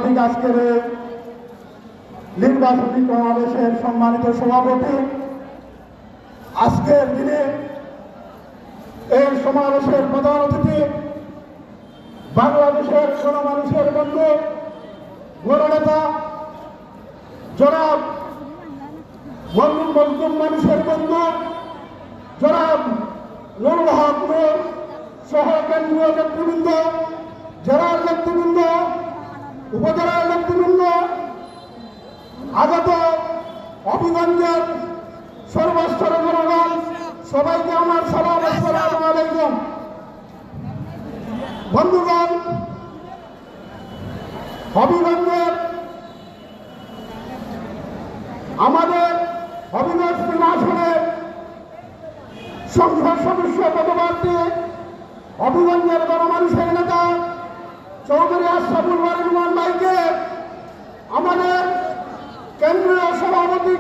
আন্তর্জাতিক আজকের নির্বাচনী সমাবেশের সম্মানিত সভাপতি, আজকের দিনে এই সমাবেশের প্রধান অতিথি বাংলাদেশের গণমানুষের বন্ধু গণনেতা জনাব মজলুম মানুষের বন্ধু জনাব নুরুল হক নূর সহ কেন্দ্রীয় নেতৃবৃন্দ, জেলার নেতৃবৃন্দ, উপজেলার নেতৃবৃন্দ, আগত হবিগঞ্জের সর্বস্তরের জনগণ, সবাইকে আমার সালাম, আসসালামু আলাইকুম। বন্ধুগণ, হবিগঞ্জের আমাদের হবিগঞ্জ 3 আসনের সংসদ সদস্য পদপ্রার্থী হবিগঞ্জের গণমানুষের নেতা চৌধুরী আশরাফুল রহমান ভাইকে আমাদের কেন্দ্রীয় সভাপতি